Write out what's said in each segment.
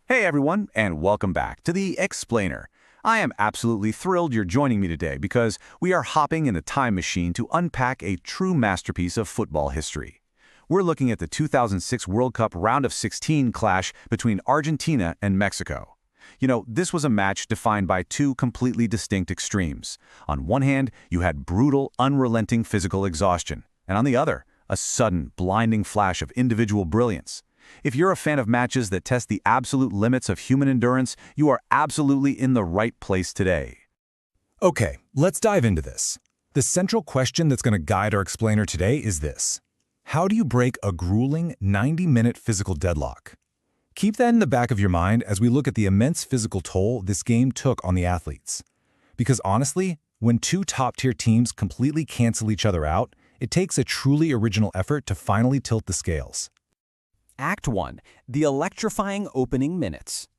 Hey everyone, and welcome back to The Explainer. I am absolutely thrilled you're joining me today because we are hopping in a time machine to unpack a true masterpiece of football history. We're looking at the 2006 World Cup Round of 16 clash between Argentina and Mexico. This was a match defined by two completely distinct extremes. On one hand, you had brutal, unrelenting physical exhaustion, and on the other, a sudden, blinding flash of individual brilliance. If you're a fan of matches that test the absolute limits of human endurance, you are absolutely in the right place today. Okay, let's dive into this. The central question that's going to guide our explainer today is this: how do you break a grueling 90-minute physical deadlock? Keep that in the back of your mind as we look at the immense physical toll this game took on the athletes. Because honestly, when two top-tier teams completely cancel each other out, it takes a truly original effort to finally tilt the scales. Act 1. The electrifying opening minutes.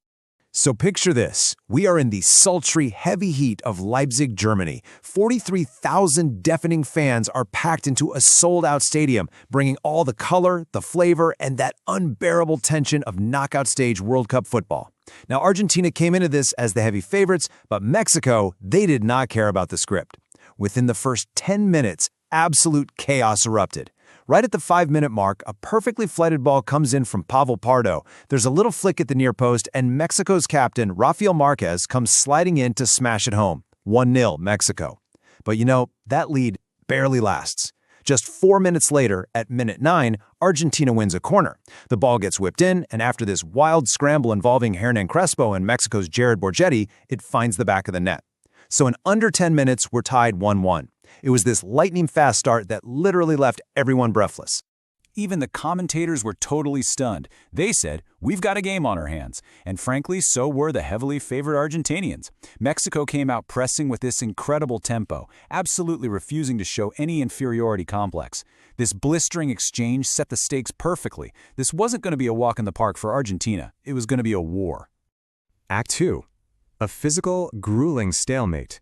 So picture this. We are in the sultry, heavy heat of Leipzig, Germany. 43,000 deafening fans are packed into a sold-out stadium, bringing all the color, the flavor, and that unbearable tension of knockout stage World Cup football. Now, Argentina came into this as the heavy favorites, but Mexico, they did not care about the script. Within the first 10 minutes, absolute chaos erupted. Right at the 5-minute mark, a perfectly flighted ball comes in from Pavel Pardo. There's a little flick at the near post, and Mexico's captain, Rafael Márquez, comes sliding in to smash it home. 1-0 Mexico. But that lead barely lasts. Just 4 minutes later, at minute 9, Argentina wins a corner. The ball gets whipped in, and after this wild scramble involving Hernán Crespo and Mexico's Jared Borgetti, it finds the back of the net. So in under 10 minutes, we're tied 1-1. It was this lightning-fast start that literally left everyone breathless. Even the commentators were totally stunned. They said, "We've got a game on our hands." And frankly, so were the heavily favored Argentinians. Mexico came out pressing with this incredible tempo, absolutely refusing to show any inferiority complex. This blistering exchange set the stakes perfectly. This wasn't going to be a walk in the park for Argentina. It was going to be a war. Act 2. A physical, grueling stalemate.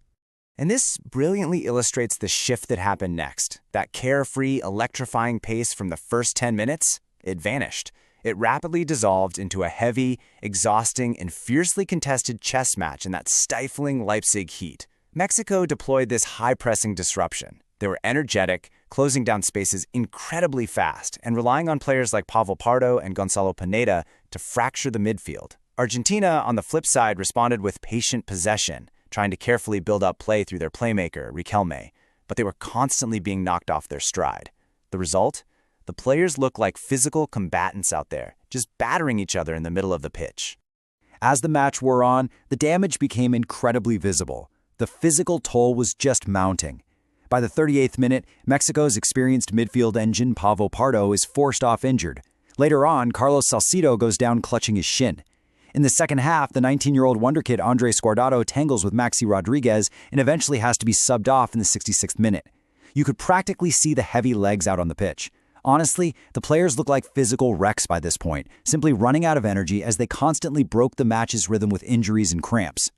And this brilliantly illustrates the shift that happened next. That carefree, electrifying pace from the first 10 minutes, it vanished. It rapidly dissolved into a heavy, exhausting, and fiercely contested chess match in that stifling Leipzig heat. Mexico deployed this high-pressing disruption. They were energetic, closing down spaces incredibly fast, and relying on players like Pavel Pardo and Gonzalo Pineda to fracture the midfield. Argentina, on the flip side, responded with patient possession, trying to carefully build up play through their playmaker, Riquelme, but they were constantly being knocked off their stride. The result? The players looked like physical combatants out there, just battering each other in the middle of the pitch. As the match wore on, the damage became incredibly visible. The physical toll was just mounting. By the 38th minute, Mexico's experienced midfield engine Pavel Pardo is forced off injured. Later on, Carlos Salcido goes down clutching his shin. In the second half, the 19-year-old wonderkid Andrés Guardado tangles with Maxi Rodriguez and eventually has to be subbed off in the 66th minute. You could practically see the heavy legs out on the pitch. Honestly, the players looked like physical wrecks by this point, simply running out of energy as they constantly broke the match's rhythm with injuries and cramps.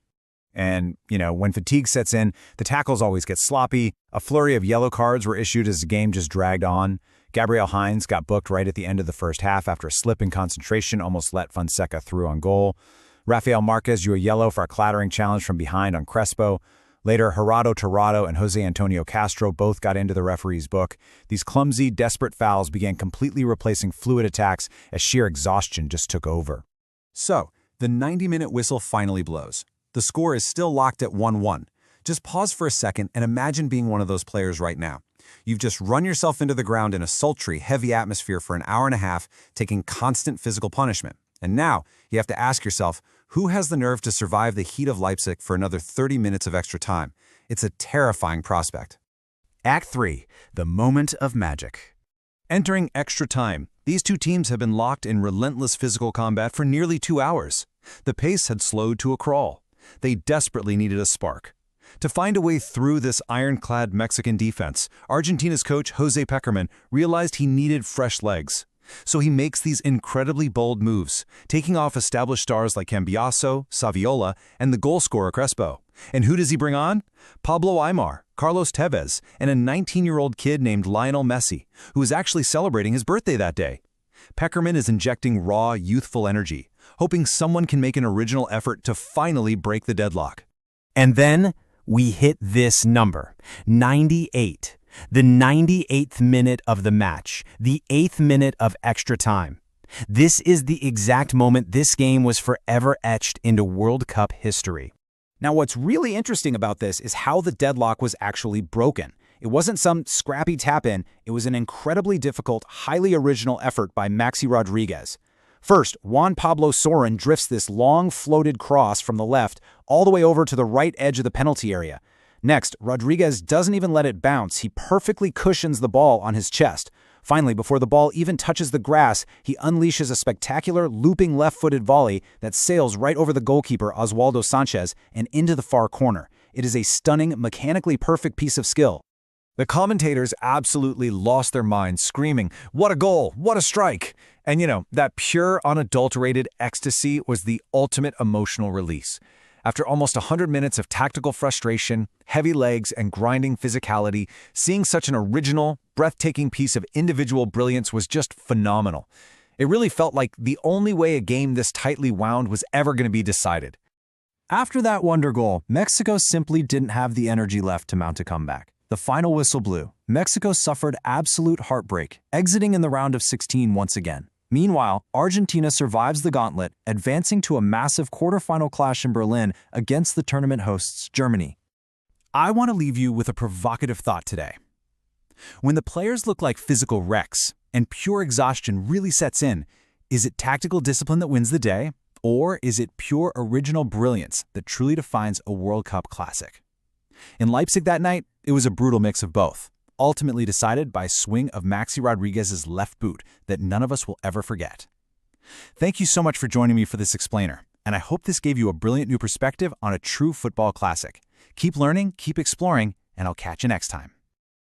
And, when fatigue sets in, the tackles always get sloppy. A flurry of yellow cards were issued as the game just dragged on. Gabriel Heinz got booked right at the end of the first half after a slip in concentration almost let Fonseca through on goal. Rafael Márquez drew a yellow for a clattering challenge from behind on Crespo. Later, Gerardo Torrado and Jose Antonio Castro both got into the referee's book. These clumsy, desperate fouls began completely replacing fluid attacks as sheer exhaustion just took over. So, the 90-minute whistle finally blows. The score is still locked at 1-1. Just pause for a second and imagine being one of those players right now. You've just run yourself into the ground in a sultry, heavy atmosphere for an hour and a half, taking constant physical punishment. And now, you have to ask yourself, who has the nerve to survive the heat of Leipzig for another 30 minutes of extra time? It's a terrifying prospect. Act 3. The moment of magic. Entering extra time, these two teams have been locked in relentless physical combat for nearly 2 hours. The pace had slowed to a crawl. They desperately needed a spark. To find a way through this ironclad Mexican defense, Argentina's coach Jose Pekerman realized he needed fresh legs. So he makes these incredibly bold moves, taking off established stars like Cambiaso, Saviola, and the goal scorer Crespo. And who does he bring on? Pablo Aimar, Carlos Tevez, and a 19-year-old kid named Lionel Messi, who is actually celebrating his birthday that day. Pekerman is injecting raw, youthful energy, hoping someone can make an original effort to finally break the deadlock. And then we hit this number, 98. The 98th minute of the match, the 8th minute of extra time. This is the exact moment this game was forever etched into World Cup history. Now, what's really interesting about this is how the deadlock was actually broken. It wasn't some scrappy tap-in, it was an incredibly difficult, highly original effort by Maxi Rodriguez. First, Juan Pablo Sorin drifts this long floated cross from the left all the way over to the right edge of the penalty area. Next, Rodriguez doesn't even let it bounce, he perfectly cushions the ball on his chest. Finally, before the ball even touches the grass, he unleashes a spectacular looping left-footed volley that sails right over the goalkeeper Oswaldo Sanchez and into the far corner. It is a stunning, mechanically perfect piece of skill. The commentators absolutely lost their minds, screaming, "What a goal! What a strike!" And that pure, unadulterated ecstasy was the ultimate emotional release. After almost 100 minutes of tactical frustration, heavy legs, and grinding physicality, seeing such an original, breathtaking piece of individual brilliance was just phenomenal. It really felt like the only way a game this tightly wound was ever going to be decided. After that wonder goal, Mexico simply didn't have the energy left to mount a comeback. The final whistle blew. Mexico suffered absolute heartbreak, exiting in the round of 16 once again. Meanwhile, Argentina survives the gauntlet, advancing to a massive quarterfinal clash in Berlin against the tournament hosts Germany. I want to leave you with a provocative thought today. When the players look like physical wrecks and pure exhaustion really sets in, is it tactical discipline that wins the day, or is it pure original brilliance that truly defines a World Cup classic? In Leipzig that night, it was a brutal mix of both, ultimately decided by a swing of Maxi Rodriguez's left boot that none of us will ever forget. Thank you so much for joining me for this explainer, and I hope this gave you a brilliant new perspective on a true football classic. Keep learning, keep exploring, and I'll catch you next time.